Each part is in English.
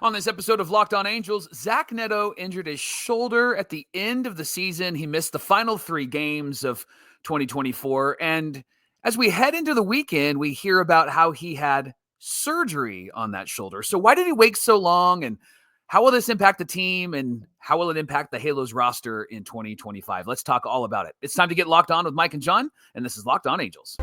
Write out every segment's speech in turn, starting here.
On this episode of Locked On Angels, Zach Neto injured his shoulder at the end of the season. He missed the final 3 games of 2024. And as we head into the weekend, we hear about how he had surgery on that shoulder. So why did he wait so long? And how will this impact the team? And how will it impact the Halos roster in 2025? Let's talk all about it. It's time to get locked on with Mike and John. And this is Locked On Angels.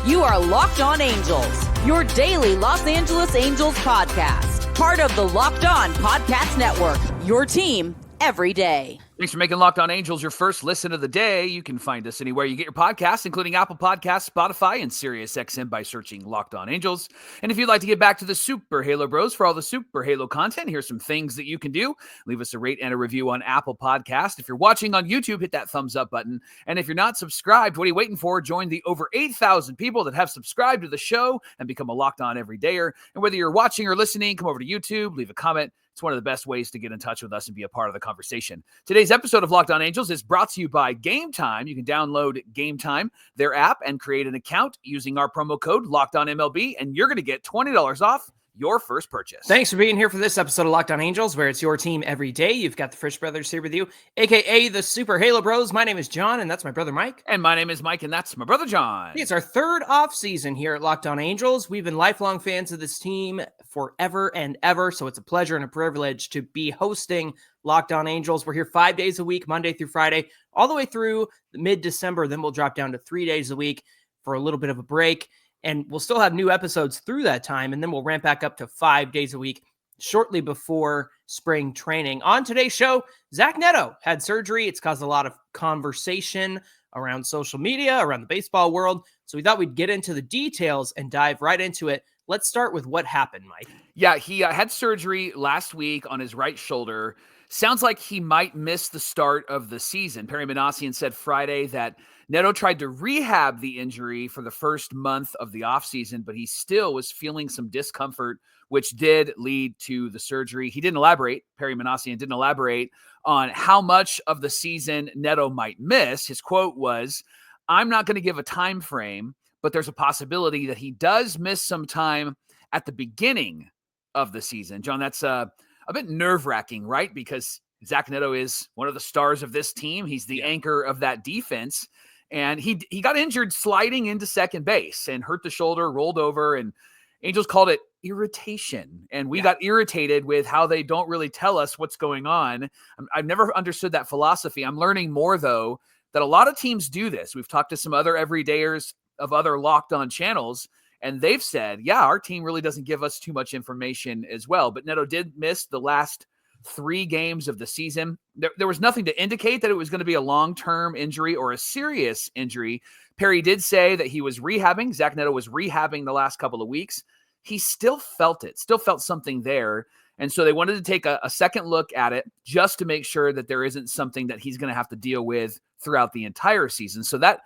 You are Locked On Angels, your daily Los Angeles Angels podcast. Part of the Locked On Podcast Network, your team every day. Thanks for making Locked On Angels your first listen of the day. You can find us anywhere you get your podcasts, including Apple Podcasts, Spotify, and SiriusXM by searching Locked On Angels. And if you'd like to get back to the Super Halo Bros for all the Super Halo content, here's some things that you can do. Leave us a rate and a review on Apple Podcasts. If you're watching on YouTube, hit that thumbs up button. And if you're not subscribed, what are you waiting for? Join the over 8,000 people that have subscribed to the show and become a Locked On Everydayer. And whether you're watching or listening, come over to YouTube, leave a comment. It's one of the best ways to get in touch with us and be a part of the conversation. Today's episode of Locked On Angels is brought to you by Gametime. You can download Gametime, their app, and create an account using our promo code LOCKEDONMLB, and you're going to get $20 off your first purchase. Thanks for being here for this episode of Locked On Angels, where it's your team every day. You've got the Frisch Brothers here with you, a.k.a. the Super Halo Bros. My name is John, and that's my brother Mike. And my name is Mike, and that's my brother John. It's our third off season here at Locked On Angels. We've been lifelong fans of this team forever and ever, so it's a pleasure and a privilege to be hosting Locked On Angels. We're here 5 days a week, Monday through Friday, all the way through mid-December. Then we'll drop down to 3 days a week for a little bit of a break. And we'll still have new episodes through that time, and then we'll ramp back up to 5 days a week shortly before spring training. On today's show, Zach Neto had surgery. It's caused a lot of conversation around social media, around the baseball world. So we thought we'd get into the details and dive right into it. Let's start with what happened, Mike. Yeah, he had surgery last week on his right shoulder. Sounds like he might miss the start of the season. Perry Minasian said Friday that Neto tried to rehab the injury for the first month of the offseason, but he still was feeling some discomfort, which did lead to the surgery. He didn't elaborate. Perry Minasian didn't elaborate on how much of the season Neto might miss. His quote was, "I'm not going to give a time frame, but there's a possibility that he does miss some time at the beginning of the season." John, that's a bit nerve-wracking, right? Because Zach Neto is one of the stars of this team. He's the anchor of that defense. And he got injured sliding into second base and hurt the shoulder, rolled over, and Angels called it irritation. And we got irritated with how they don't really tell us what's going on. I've never understood that philosophy. I'm learning more, though, that a lot of teams do this. We've talked to some other everydayers of other Locked On channels, and they've said, yeah, our team really doesn't give us too much information as well. But Neto did miss the last 3 games of the season. There was nothing to indicate that it was going to be a long-term injury or a serious injury. Perry did say that he was rehabbing. Zach Neto was rehabbing the last couple of weeks. He still felt it, still felt something there. And so they wanted to take a second look at it just to make sure that there isn't something that he's going to have to deal with throughout the entire season. So that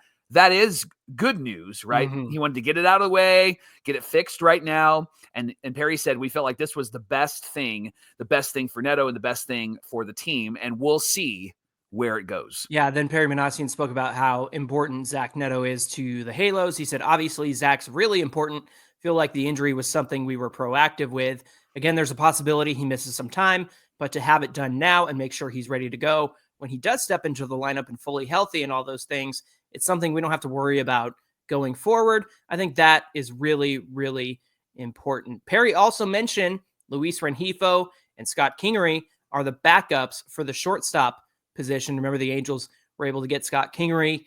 is good news, right? Mm-hmm. He wanted to get it out of the way, get it fixed right now. And Perry said, we felt like this was the best thing for Neto and the best thing for the team. And we'll see where it goes. Yeah, then Perry Minasian spoke about how important Zach Neto is to the Halos. He said, obviously, Zach's really important. Feel like the injury was something we were proactive with. Again, there's a possibility he misses some time, but to have it done now and make sure he's ready to go when he does step into the lineup and fully healthy and all those things, it's something we don't have to worry about going forward. I think that is really, really important. Perry also mentioned Luis Rengifo and Scott Kingery are the backups for the shortstop position. Remember, the Angels were able to get Scott Kingery,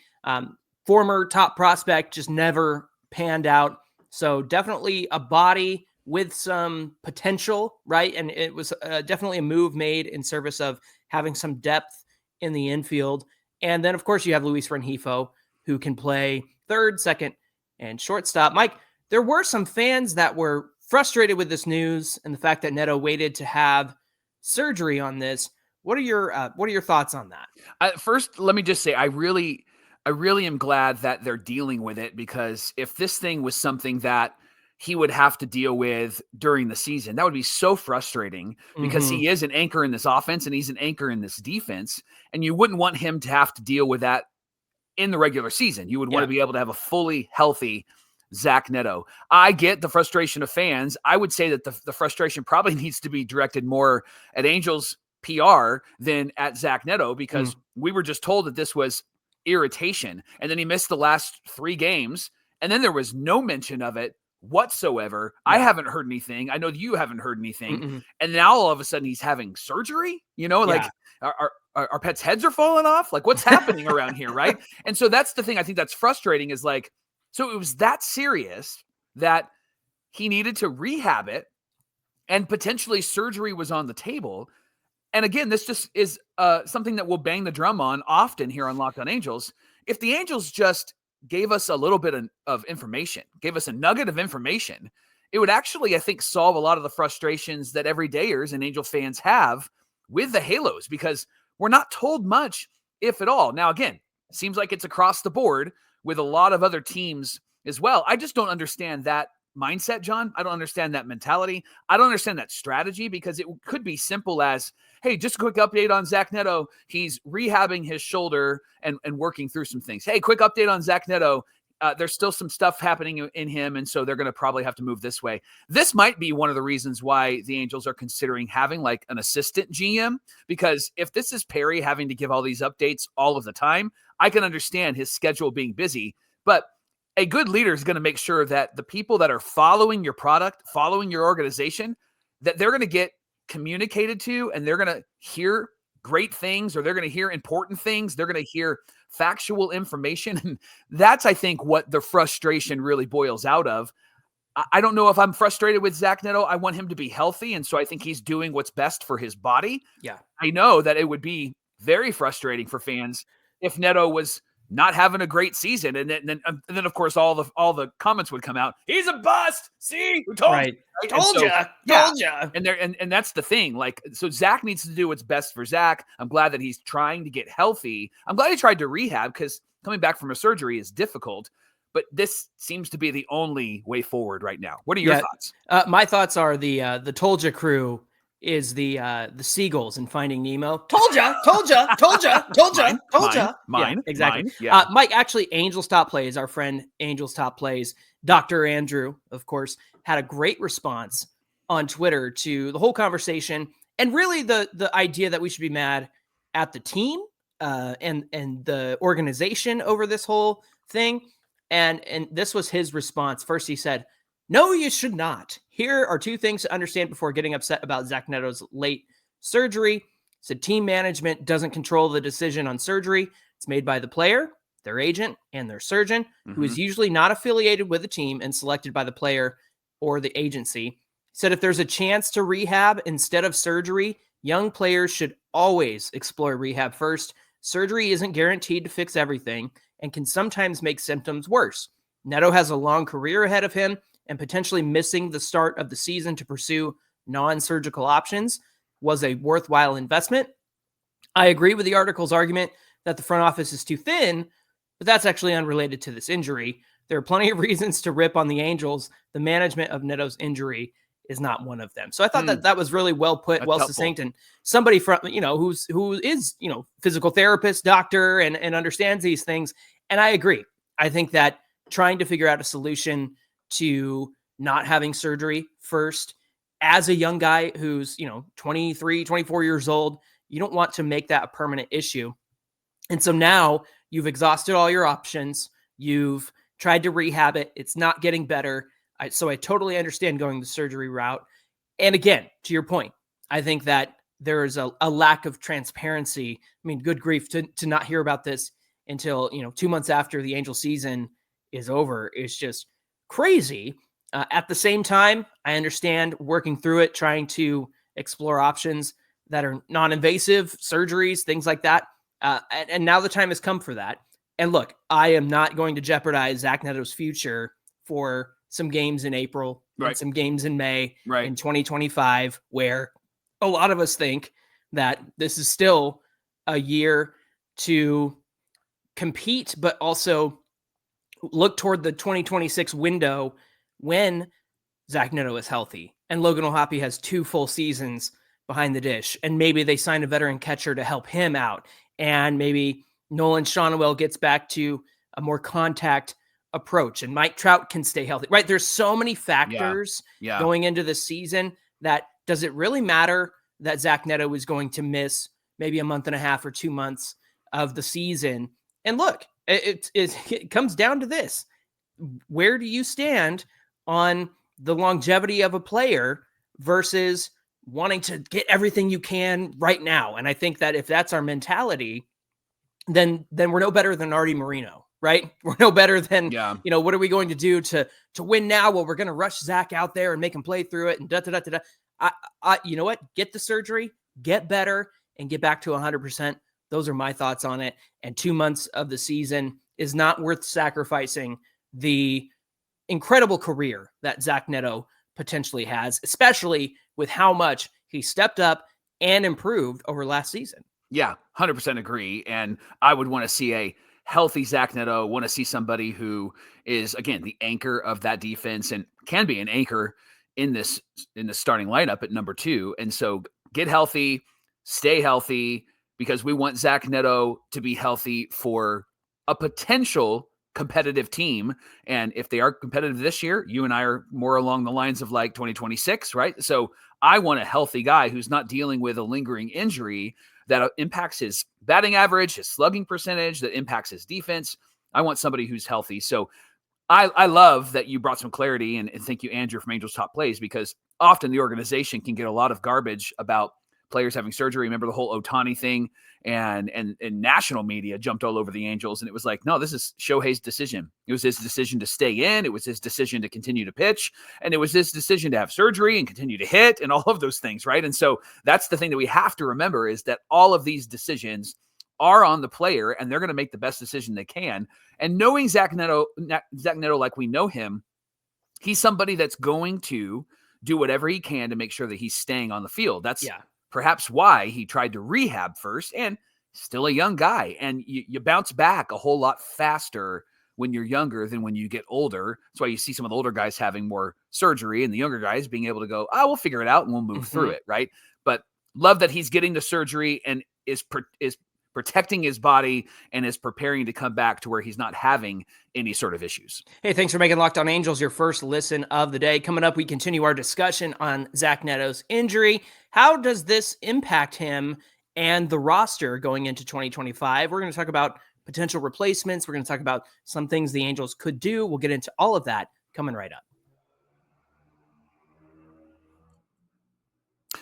former top prospect, just never panned out. So definitely a body with some potential, right? And it was definitely a move made in service of having some depth in the infield. And then, of course, you have Luis Rengifo, who can play third, second, and shortstop. Mike, there were some fans that were frustrated with this news and the fact that Neto waited to have surgery on this. What are your thoughts on that? First, let me just say, I really am glad that they're dealing with it, because if this thing was something that he would have to deal with during the season, that would be so frustrating, because he is an anchor in this offense and he's an anchor in this defense. And you wouldn't want him to have to deal with that in the regular season. You would want to be able to have a fully healthy Zach Neto. I get the frustration of fans. I would say that the frustration probably needs to be directed more at Angels PR than at Zach Neto, because we were just told that this was irritation. And then he missed the last 3 games. And then there was no mention of it whatsoever. Yeah. I haven't heard anything. I know you haven't heard anything. Mm-mm. And now all of a sudden he's having surgery, like our pets' heads are falling off. Like, what's happening around here, right? And so that's the thing I think that's frustrating, is like, so it was that serious that he needed to rehab it, and potentially surgery was on the table. And again, this just is something that we'll bang the drum on often here on Locked On Angels. If the Angels just gave us a little bit of information, gave us a nugget of information, it would actually, I think, solve a lot of the frustrations that everydayers and Angel fans have with the Halos, because we're not told much, if at all. Now, again, it seems like it's across the board with a lot of other teams as well. I just don't understand that mindset, John. I don't understand that mentality. I don't understand that strategy, because it could be simple as, hey, just a quick update on Zach Neto. He's rehabbing his shoulder and working through some things. Hey, quick update on Zach Neto. There's still some stuff happening in him, and so they're going to probably have to move this way. This might be one of the reasons why the Angels are considering having like an assistant GM, because if this is Perry having to give all these updates all of the time, I can understand his schedule being busy. But a good leader is going to make sure that the people that are following your product, following your organization, that they're going to get communicated to, and they're going to hear great things, or they're going to hear important things. They're going to hear factual information. And that's, I think, what the frustration really boils out of. I don't know if I'm frustrated with Zach Neto. I want him to be healthy. And so I think he's doing what's best for his body. Yeah. I know that it would be very frustrating for fans if Neto was not having a great season. And then of course, all the comments would come out. He's a bust. See, we told you. Told you. And that's the thing. Like, so Zach needs to do what's best for Zach. I'm glad that he's trying to get healthy. I'm glad he tried to rehab, because coming back from a surgery is difficult. But this seems to be the only way forward right now. What are your thoughts? My thoughts are the Told Ya crew is the Seagulls in Finding Nemo. Told ya. Mine. Yeah, exactly. Mine, yeah. Mike, actually, Angels Top Plays, our friend Angels Top Plays, Dr. Andrew, of course, had a great response on Twitter to the whole conversation, and really the idea that we should be mad at the team and the organization over this whole thing. And this was his response. First, he said, "No, you should not. Here are 2 things to understand before getting upset about Zach Neto's late surgery." So team management doesn't control the decision on surgery. It's made by the player, their agent, and their surgeon, who is usually not affiliated with the team and selected by the player or the agency. Said if there's a chance to rehab instead of surgery, young players should always explore rehab first. Surgery isn't guaranteed to fix everything and can sometimes make symptoms worse. Neto has a long career ahead of him, and potentially missing the start of the season to pursue non-surgical options was a worthwhile investment. I agree with the article's argument that the front office is too thin, but that's actually unrelated to this injury. There are plenty of reasons to rip on the Angels. The management of Neto's injury is not one of them. So I thought that was really well put, well succinct, and somebody from, who is, physical therapist, doctor, and understands these things. And I agree. I think that trying to figure out a solution to not having surgery first, as a young guy who's, 23, 24 years old, you don't want to make that a permanent issue. And so now you've exhausted all your options. You've tried to rehab it. It's not getting better. So I totally understand going the surgery route. And again, to your point, I think that there is a lack of transparency. I mean, good grief, to not hear about this until, 2 months after the Angel season is over is just crazy. At the same time, I understand working through it, trying to explore options that are non-invasive, surgeries, things like that. And now the time has come for that. And look, I am not going to jeopardize Zach Neto's future for some games in April, and some games in May, in 2025, where a lot of us think that this is still a year to compete, but also look toward the 2026 window when Zach Neto is healthy and Logan O'Hoppe has 2 full seasons behind the dish. And maybe they sign a veteran catcher to help him out. And maybe Nolan Shonwell gets back to a more contact approach, and Mike Trout can stay healthy, right? There's so many factors Yeah. going into the season that does it really matter that Zach Neto is going to miss maybe a month and a half or 2 months of the season? And look, it comes down to this. Where do you stand on the longevity of a player versus wanting to get everything you can right now? And I think that if that's our mentality, then we're no better than Artie Moreno, right? We're no better than, what are we going to do to win now? Well, we're going to rush Zach out there and make him play through it and da-da-da-da-da. You know what? Get the surgery, get better, and get back to 100%. Those are my thoughts on it. And 2 months of the season is not worth sacrificing the incredible career that Zach Neto potentially has, especially with how much he stepped up and improved over last season. Yeah, 100% agree. And I would want to see a healthy Zach Neto, want to see somebody who is, again, the anchor of that defense and can be an anchor in the starting lineup at number 2. And so get healthy, stay healthy, because we want Zach Neto to be healthy for a potential competitive team. And if they are competitive this year, you and I are more along the lines of like 2026, right? So I want a healthy guy who's not dealing with a lingering injury that impacts his batting average, his slugging percentage, that impacts his defense. I want somebody who's healthy. So I love that you brought some clarity, and thank you, Andrew, from Angels Top Plays, because often the organization can get a lot of garbage about players having surgery. Remember the whole Ohtani thing, and national media jumped all over the Angels, and it was like, no, this is Shohei's decision. It was his decision to stay in. It was his decision to continue to pitch, and it was his decision to have surgery and continue to hit and all of those things, right? And so that's the thing that we have to remember, is that all of these decisions are on the player, and they're going to make the best decision they can. And knowing Zach Neto like we know him, he's somebody that's going to do whatever he can to make sure that he's staying on the field. That's perhaps why he tried to rehab first, and still a young guy. And you bounce back a whole lot faster when you're younger than when you get older. That's why you see some of the older guys having more surgery and the younger guys being able to go, we'll figure it out and we'll move through it, right? But love that he's getting the surgery and is protecting his body and is preparing to come back to where he's not having any sort of issues. Hey, thanks for making Locked On Angels your first listen of the day. Coming up, we continue our discussion on Zach Neto's injury. How does this impact him and the roster going into 2025? We're going to talk about potential replacements. We're going to talk about some things the Angels could do. We'll get into all of that coming right up.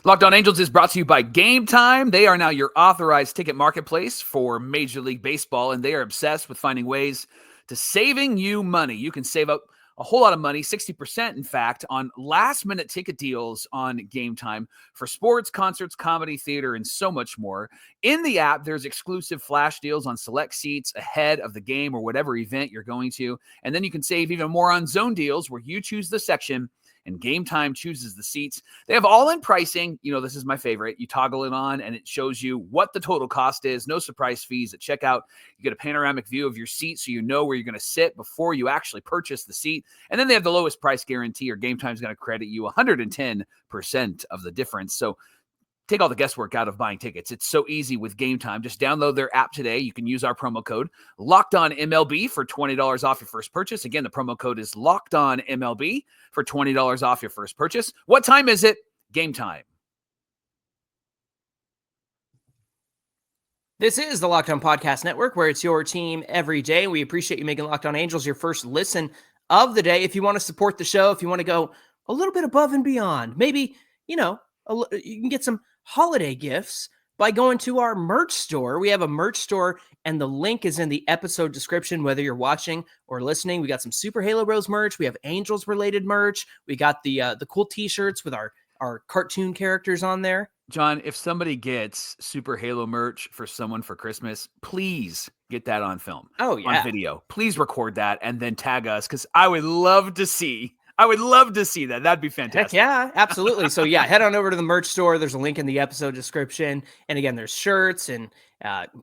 Locked On Angels is brought to you by Gametime. They are now your authorized ticket marketplace for Major League Baseball, and they are obsessed with finding ways to saving you money. You can save up a whole lot of money, 60% in fact, on last-minute ticket deals on Gametime for sports, concerts, comedy, theater, and so much more. In the app, there's exclusive flash deals on select seats ahead of the game or whatever event you're going to, and then you can save even more on zone deals where you choose the section and Gametime chooses the seats. They have all-in pricing. You know, this is my favorite. You toggle it on, and it shows you what the total cost is. No surprise fees at checkout. You get a panoramic view of your seat so you know where you're going to sit before you actually purchase the seat. And then they have the lowest price guarantee, or Gametime is going to credit you 110% of the difference. So take all the guesswork out of buying tickets. It's so easy with Gametime. Just download their app today. You can use our promo code LOCKEDONMLB for $20 off your first purchase. Again, the promo code is LOCKEDONMLB for $20 off your first purchase. What time is it? Gametime. This is the Locked On Podcast Network, where it's your team every day. We appreciate you making Locked On Angels your first listen of the day. If you want to support the show, if you want to go a little bit above and beyond, maybe, you can get some holiday gifts by going to our merch store. We have a merch store, and the link is in the episode description, whether you're watching or listening. We got some Super Halo Bros merch. We have Angels related merch. We got the cool t-shirts with our cartoon characters on there. John, if somebody gets Super Halo merch for someone for Christmas, please get that on film. Oh, yeah. On video. Please record that and then tag us, because I would love to see that. That'd be fantastic. Heck yeah, absolutely. So yeah, head on over to the merch store. There's a link in the episode description. And again, there's shirts and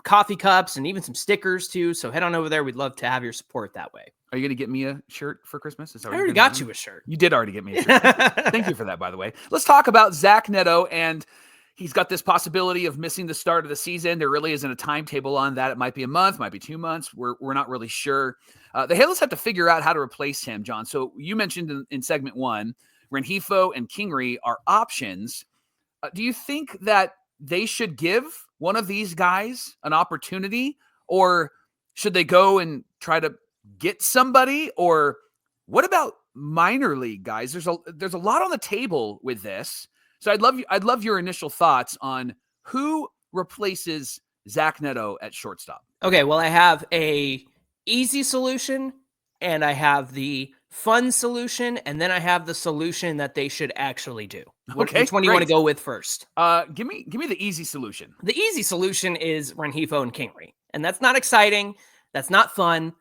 coffee cups and even some stickers too. So head on over there. We'd love to have your support that way. Are you going to get me a shirt for Christmas? I already got you a shirt. You did already get me a shirt. Thank you for that, by the way. Let's talk about Zach Neto. And he's got this possibility of missing the start of the season. There really isn't a timetable on that. It might be a month, might be 2 months. We're not really sure. The Halos have to figure out how to replace him, John. So you mentioned in segment 1, Rengifo and Kingery are options. Do you think that they should give one of these guys an opportunity, or should they go and try to get somebody? Or what about minor league guys? There's a lot on the table with this. So I'd love your initial thoughts on who replaces Zach Neto at shortstop. Okay, well, I have a easy solution and I have the fun solution, and then I have the solution that they should actually do. Okay, which one do you want to go with first? Give me the easy solution. The easy solution is Rengifo and Kingery, and that's not exciting. That's not fun,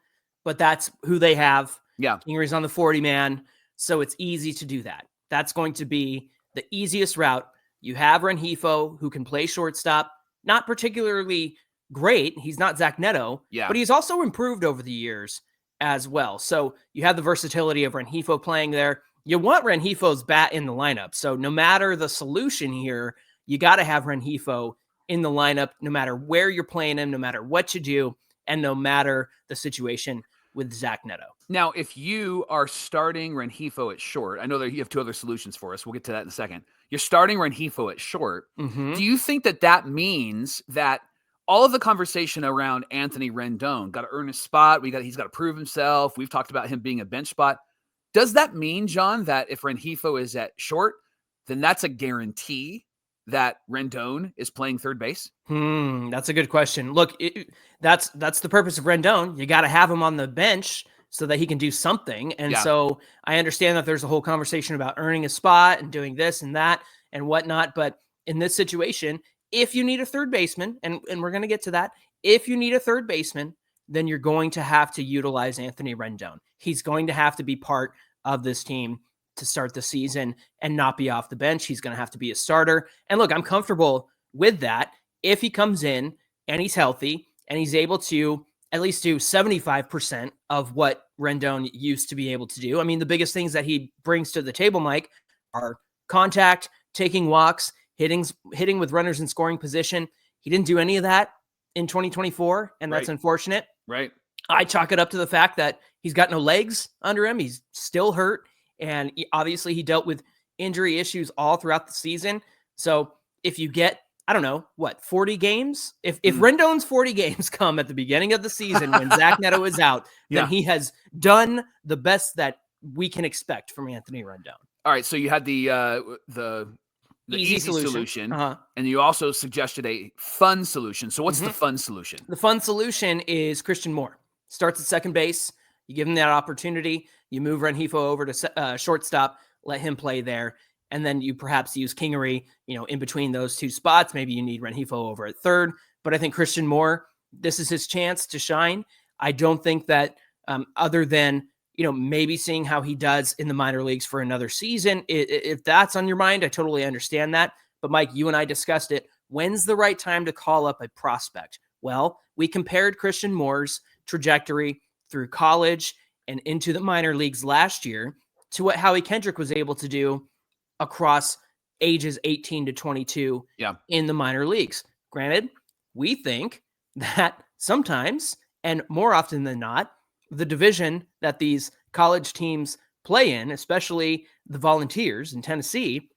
but that's who they have. Yeah, Kingery's on the 40-man, so it's easy to do that. That's going to be the easiest route. You have Rengifo, who can play shortstop, not particularly great. He's not Zach Neto, but he's also improved over the years as well. So you have the versatility of Rengifo playing there. You want Rengifo's bat in the lineup. So no matter the solution here, you got to have Rengifo in the lineup, no matter where you're playing him, no matter what you do, and no matter the situation with Zach Neto. Now, if you are starting Rengifo at short, I know that you have 2 other solutions for us. We'll get to that in a second. You're starting Rengifo at short. Mm-hmm. Do you think that means that all of the conversation around Anthony Rendon, got to earn a spot, he's got to prove himself, we've talked about him being a bench spot, does that mean, John, that if Rengifo is at short, then that's a guarantee that Rendon is playing third base? That's a good question. Look, that's the purpose of Rendon. You got to have him on the bench so that he can do something. And so I understand that there's a whole conversation about earning a spot and doing this and that and whatnot. But in this situation, if you need a third baseman, and we're going to get to that, if you need a third baseman, then you're going to have to utilize Anthony Rendon. He's going to have to be part of this team to start the season and not be off the bench. He's going to have to be a starter. And look, I'm comfortable with that if he comes in and he's healthy and he's able to at least do 75% of what Rendon used to be able to do. I mean, the biggest things that he brings to the table, Mike, are contact, taking walks, hitting with runners in scoring position. He didn't do any of that in 2024, and that's unfortunate. Right. I chalk it up to the fact that he's got no legs under him. He's still hurt, and obviously he dealt with injury issues all throughout the season. So if you get, 40 games? If Rendon's 40 games come at the beginning of the season when Zach Neto is out, then he has done the best that we can expect from Anthony Rendon. All right, so you had the easy solution. And you also suggested a fun solution. So what's the fun solution? The fun solution is Christian Moore. Starts at second base. You give him that opportunity. You move Rengifo over to shortstop, let him play there. And then you perhaps use Kingery, in between those 2 spots. Maybe you need Rengifo over at third. But I think Christian Moore, this is his chance to shine. I don't think that other than, maybe seeing how he does in the minor leagues for another season, if that's on your mind, I totally understand that. But Mike, you and I discussed it. When's the right time to call up a prospect? Well, we compared Christian Moore's trajectory through college and into the minor leagues last year to what Howie Kendrick was able to do across ages 18 to 22 in the minor leagues. Granted, we think that sometimes, and more often than not, the division that these college teams play in, especially the Volunteers in Tennessee,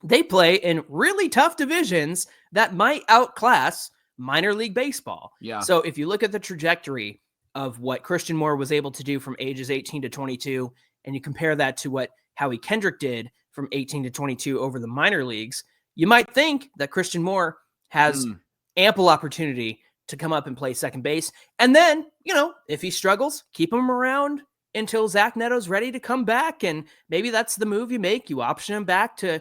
they play in really tough divisions that might outclass minor league baseball. So if you look at the trajectory of what Christian Moore was able to do from ages 18 to 22, and you compare that to what Howie Kendrick did from 18 to 22 over the minor leagues, you might think that Christian Moore has ample opportunity to come up and play second base. And then, if he struggles, keep him around until Zach Neto's ready to come back. And maybe that's the move you make. You option him back to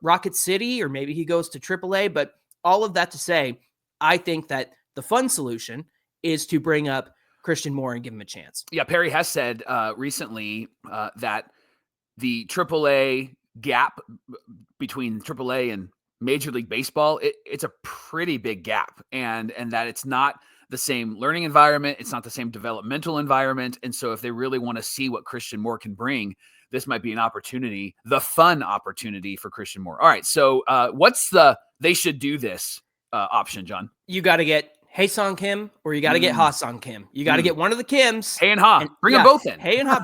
Rocket City, or maybe he goes to AAA. But all of that to say, I think that the fun solution is to bring up Christian Moore and give him a chance. Yeah, Perry has said recently that the AAA gap between AAA and Major League Baseball, it's a pretty big gap, and that it's not the same learning environment, it's not the same developmental environment. And so if they really want to see what Christian Moore can bring, this might be an opportunity, the fun opportunity for Christian Moore. All right, so what's they should do this option, John? You got to get Ha-Seong Kim or you got to get Ha-Seong Kim. You got to get one of the Kims. Hey and Ha. Bring them both in. Hey and Ha.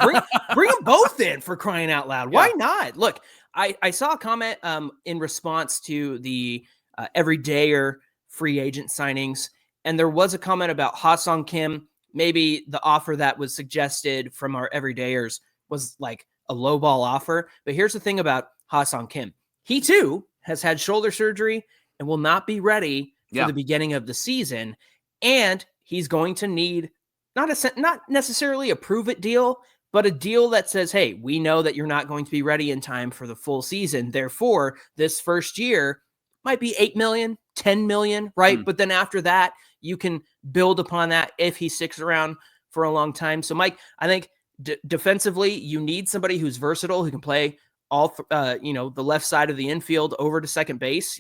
Bring them both in, for crying out loud. Why not? Look, I saw a comment in response to the everydayer free agent signings, and there was a comment about Ha-Seong Kim. Maybe the offer that was suggested from our everydayers was like a lowball offer. But here's the thing about Ha-Seong Kim. He too has had shoulder surgery and will not be ready for the beginning of the season. And he's going to need not necessarily a prove it deal, but a deal that says, hey, we know that you're not going to be ready in time for the full season. Therefore, this first year might be 8 million, 10 million, right? But then after that, you can build upon that if he sticks around for a long time. So, Mike, I think defensively, you need somebody who's versatile, who can play all, the left side of the infield over to second base,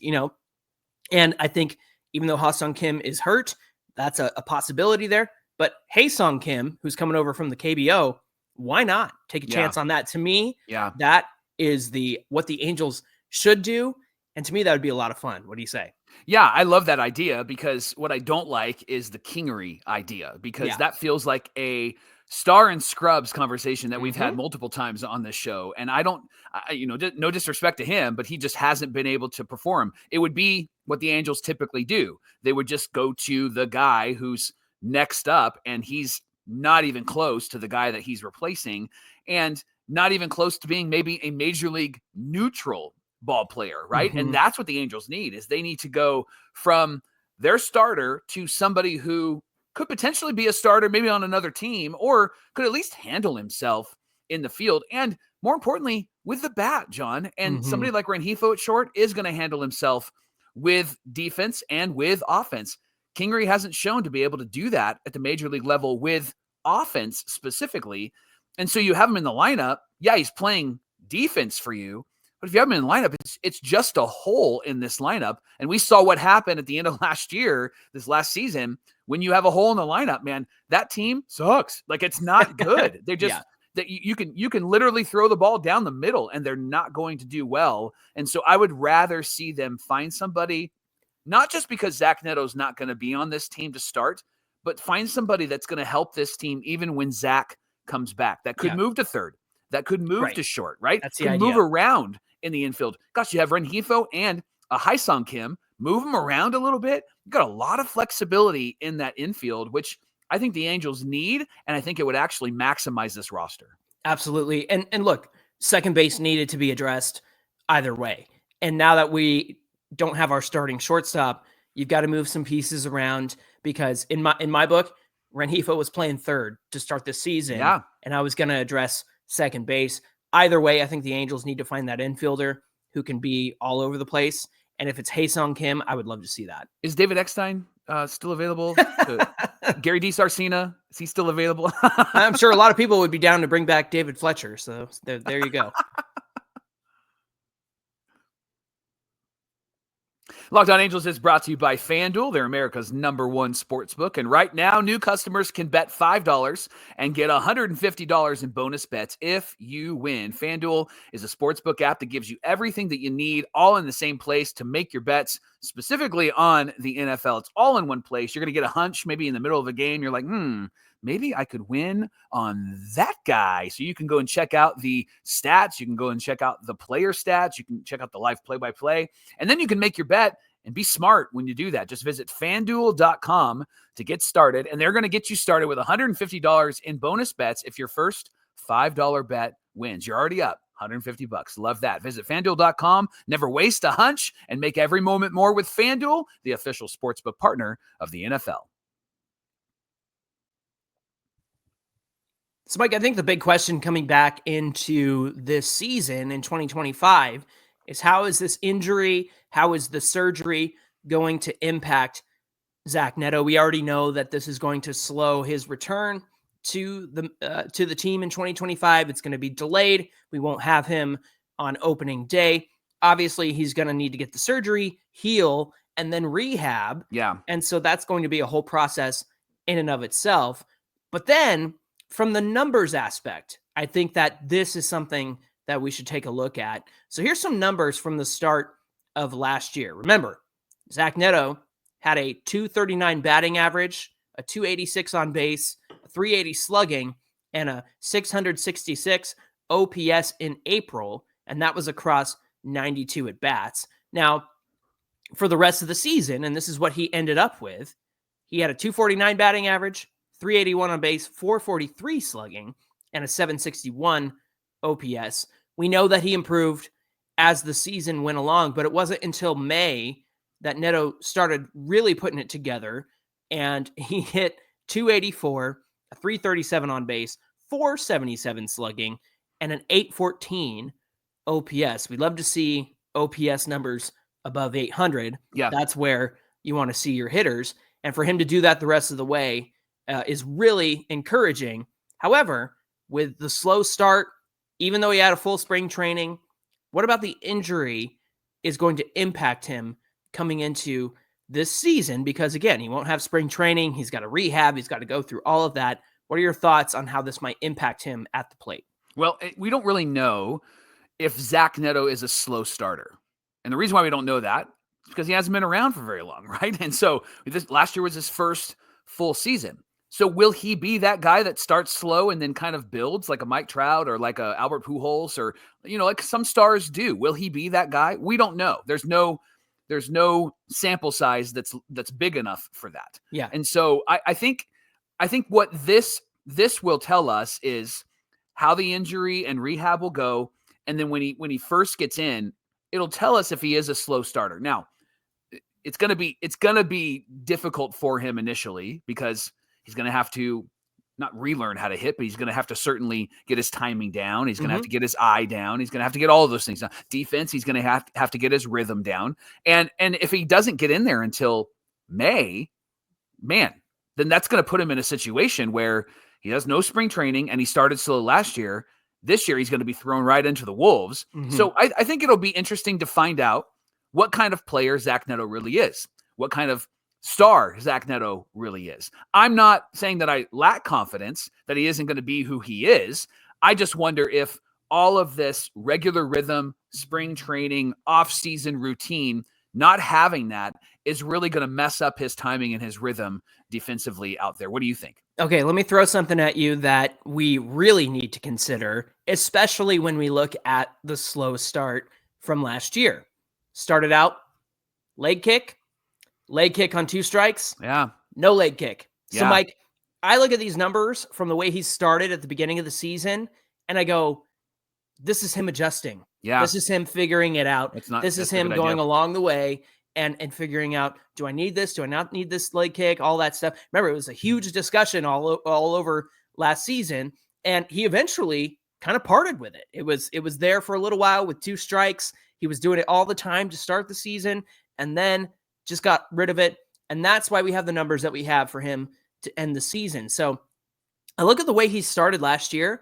and I think even though Ha-Seong Kim is hurt, that's a possibility there. But Ha-Seong Kim, who's coming over from the KBO, why not take a chance on that? To me, that is what the Angels should do. And to me, that would be a lot of fun. What do you say? Yeah, I love that idea, because what I don't like is the Kingery idea, because that feels like a Star and Scrubs conversation that we've had multiple times on this show. And no disrespect to him, but he just hasn't been able to perform. It would be what the Angels typically do. They would just go to the guy who's next up, and he's not even close to the guy that he's replacing, and not even close to being maybe a major league neutral ball player, right? And that's what the Angels need, is they need to go from their starter to somebody who could potentially be a starter maybe on another team, or could at least handle himself in the field. And more importantly, with the bat, John. And somebody like Rengifo at short is going to handle himself with defense and with offense. Kingery hasn't shown to be able to do that at the major league level with offense specifically. And so you have him in the lineup. Yeah, he's playing defense for you. But if you have him in the lineup, it's just a hole in this lineup. And we saw what happened at the end of last year, this last season, when you have a hole in the lineup, man, that team sucks. Like, it's not good. They're just that you can literally throw the ball down the middle and they're not going to do well. And so I would rather see them find somebody, not just because Zach Neto's not going to be on this team to start, but find somebody that's going to help this team even when Zach comes back. That could move to third. That could move to short, right? That's the could idea. Move around in the infield. Gosh, you have Rengifo and a Ha-Seong Kim. Move them around a little bit. You've got a lot of flexibility in that infield, which I think the Angels need, and I think it would actually maximize this roster. Absolutely. And look, second base needed to be addressed either way. And now that we don't have our starting shortstop, you've got to move some pieces around, because in my book, Rengifo was playing third to start the season. Yeah. And I was going to address second base. Either way, I think the Angels need to find that infielder who can be all over the place. And if it's Ha-Seong Kim, I would love to see that. Is David Eckstein still available? Gary DiSarcina, is he still available? I'm sure a lot of people would be down to bring back David Fletcher. So there you go. Locked On Angels is brought to you by FanDuel. They're America's #1 sportsbook. And right now, new customers can bet $5 and get $150 in bonus bets if you win. FanDuel is a sportsbook app that gives you everything that you need, all in the same place to make your bets, specifically on the NFL. It's all in one place. You're going to get a hunch maybe in the middle of a game. You're like, maybe I could win on that guy. So you can go and check out the stats. You can go and check out the player stats. You can check out the live play-by-play. And then you can make your bet and be smart when you do that. Just visit FanDuel.com to get started. And they're going to get you started with $150 in bonus bets if your first $5 bet wins. You're already up $150. Love that. Visit FanDuel.com. Never waste a hunch and make every moment more with FanDuel, the official sportsbook partner of the NFL. So, Mike, I think the big question coming back into this season in 2025 is, how is this injury, how is the surgery going to impact Zach Neto? We already know that this is going to slow his return to the team in 2025. It's going to be delayed. We won't have him on opening day. Obviously, he's going to need to get the surgery, heal, and then rehab. Yeah. And so that's going to be a whole process in and of itself. But then, from the numbers aspect, I think that this is something that we should take a look at. So here's some numbers from the start of last year. Remember, Zach Neto had a 239 batting average, a 286 on base, a 380 slugging, and a 666 OPS in April, and that was across 92 at bats. Now, for the rest of the season, and this is what he ended up with, he had a 249 batting average, 381 on base, 443 slugging, and a 761 OPS. We know that he improved as the season went along, but it wasn't until May that Neto started really putting it together, and he hit 284, a 337 on base, 477 slugging, and an 814 OPS. We'd love to see OPS numbers above 800. Yeah. That's where you want to see your hitters. And for him to do that the rest of the way is really encouraging. However, with the slow start, even though he had a full spring training, what about the injury is going to impact him coming into this season? Because again, he won't have spring training. He's got to rehab. He's got to go through all of that. What are your thoughts on how this might impact him at the plate? Well, we don't really know if Zach Neto is a slow starter. And the reason why we don't know that is because he hasn't been around for very long, right? And so last year was his first full season. So will he be that guy that starts slow and then kind of builds like a Mike Trout or like a Albert Pujols or, like some stars do? Will he be that guy? We don't know. There's no sample size that's big enough for that. Yeah. And so I think what this will tell us is how the injury and rehab will go. And then when he first gets in, it'll tell us if he is a slow starter. Now, it's going to be difficult for him initially because he's going to have to not relearn how to hit, but he's going to have to certainly get his timing down. He's going to have to get his eye down. He's going to have to get all of those things down. Defense, he's going to have to get his rhythm down. And if he doesn't get in there until May, man, then that's going to put him in a situation where he has no spring training and he started slow last year. This year, he's going to be thrown right into the wolves. Mm-hmm. So I think it'll be interesting to find out what kind of player Zach Neto really is, what kind of star Zach Neto really is. I'm not saying that I lack confidence that he isn't going to be who he is. I just wonder if all of this regular rhythm, spring training, off-season routine, not having that is really going to mess up his timing and his rhythm defensively out there. What do you think? Okay, let me throw something at you that we really need to consider, especially when we look at the slow start from last year. Started out, leg kick on 2 strikes. Yeah. No leg kick. So, yeah. Mike, I look at these numbers from the way he started at the beginning of the season, and I go, this is him adjusting. Yeah. This is him figuring it out. This is him going along the way and figuring out, do I need this? Do I not need this leg kick? All that stuff. Remember, it was a huge discussion all over last season, and he eventually kind of parted with it. It was there for a little while with 2 strikes. He was doing it all the time to start the season, and then just got rid of it. And that's why we have the numbers that we have for him to end the season. So I look at the way he started last year,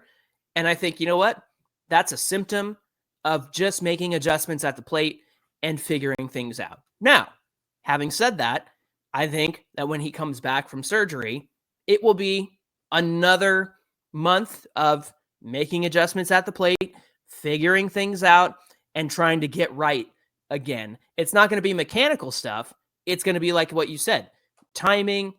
and I think, you know what? That's a symptom of just making adjustments at the plate and figuring things out. Now, having said that, I think that when he comes back from surgery, it will be another month of making adjustments at the plate, figuring things out, and trying to get right again. It's not going to be mechanical stuff. It's going to be like what you said, timing,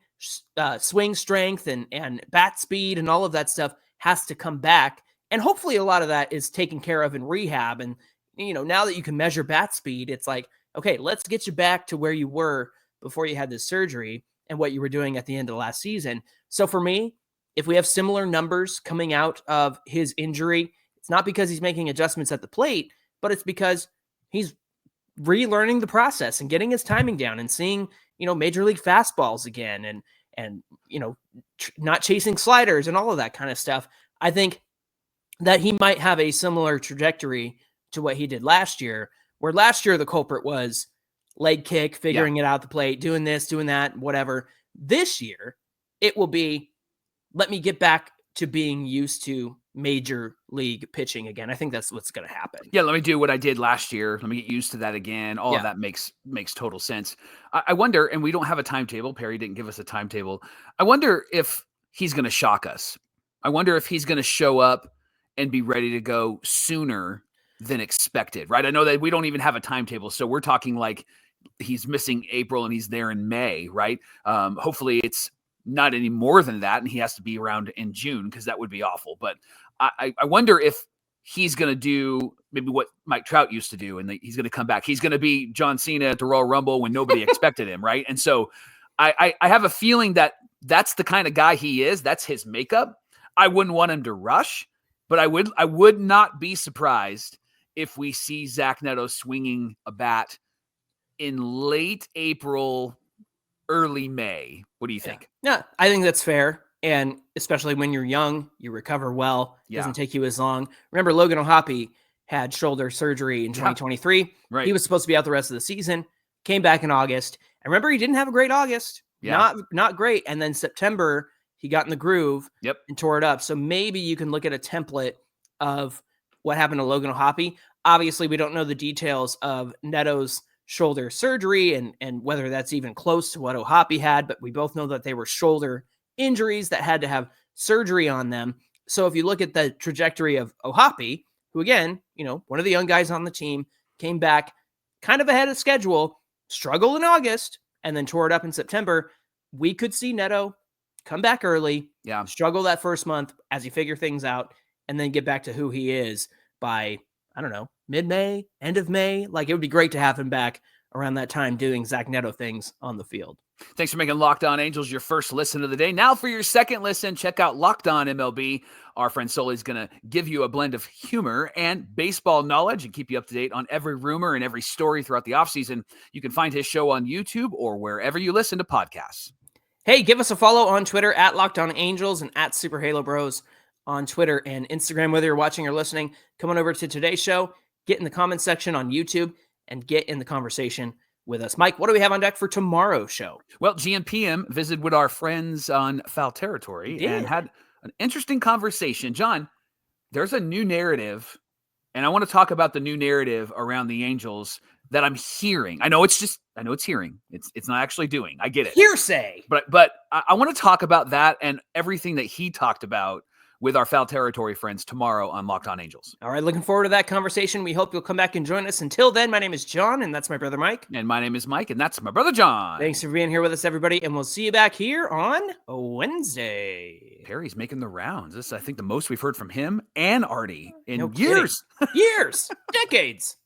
swing strength, and bat speed, and all of that stuff has to come back. And hopefully a lot of that is taken care of in rehab. And, now that you can measure bat speed, it's like, okay, let's get you back to where you were before you had this surgery and what you were doing at the end of the last season. So for me, if we have similar numbers coming out of his injury, it's not because he's making adjustments at the plate, but it's because he's relearning the process and getting his timing down and seeing, major league fastballs again and not chasing sliders and all of that kind of stuff. I think that he might have a similar trajectory to what he did last year, where last year the culprit was leg kick, figuring it out the plate, doing this, doing that, whatever. This year, it will be, let me get back to being used to major league pitching again. I think that's what's going to happen. Yeah, let me do what I did last year. Let me get used to that again. All of that makes total sense. I wonder, and we don't have a timetable. Perry didn't give us a timetable. I wonder if he's going to shock us. I wonder if he's going to show up and be ready to go sooner than expected, right? I know that we don't even have a timetable, so we're talking like he's missing April and he's there in May, right? Hopefully it's not any more than that, and he has to be around in June, because that would be awful. But I wonder if he's going to do maybe what Mike Trout used to do, and he's going to come back. He's going to be John Cena at the Royal Rumble when nobody expected him, right? And so I have a feeling that that's the kind of guy he is. That's his makeup. I wouldn't want him to rush, but I would not be surprised if we see Zach Neto swinging a bat in late April, early May. What do you think? Yeah, I think that's fair. And especially when you're young, you recover well. It doesn't take you as long. Remember, Logan O'Hoppe had shoulder surgery in 2023. Right. He was supposed to be out the rest of the season, came back in August. And remember, he didn't have a great August. Not great. And then September, he got in the groove and tore it up. So maybe you can look at a template of what happened to Logan O'Hoppe. Obviously, we don't know the details of Neto's shoulder surgery and whether that's even close to what O'Hoppe had, but we both know that they were shoulder injuries that had to have surgery on them. So if you look at the trajectory of O'Hoppe, who again, one of the young guys on the team, came back kind of ahead of schedule, struggled in August, and then tore it up in September, we could see Neto come back early, struggle that first month as he figure things out, and then get back to who he is by, I don't know, mid-May, end of May. Like, it would be great to have him back around that time doing Zach Neto things on the field. Thanks for making Locked On Angels your first listen of the day. Now for your second listen, check out Locked On MLB. Our friend Sully is going to give you a blend of humor and baseball knowledge and keep you up to date on every rumor and every story throughout the offseason. You can find his show on YouTube or wherever you listen to podcasts. Hey, give us a follow on Twitter at Locked On Angels and at Super Halo Bros on Twitter and Instagram. Whether you're watching or listening, come on over to today's show, get in the comments section on YouTube, and get in the conversation with us. Mike, what do we have on deck for tomorrow's show? Well, GM PM visited with our friends on Foul Territory and had an interesting conversation. John, there's a new narrative, and I want to talk about the new narrative around the Angels that I'm hearing. I know it's hearing. It's not actually doing. I get it. Hearsay. But I want to talk about that and everything that he talked about with our Foul Territory friends tomorrow on Locked On Angels. All right, looking forward to that conversation. We hope you'll come back and join us. Until then, my name is John, and that's my brother Mike. And my name is Mike, and that's my brother John. Thanks for being here with us, everybody, and we'll see you back here on Wednesday. Perry's making the rounds. This is, I think, the most we've heard from him and Artie in years. Years. Decades.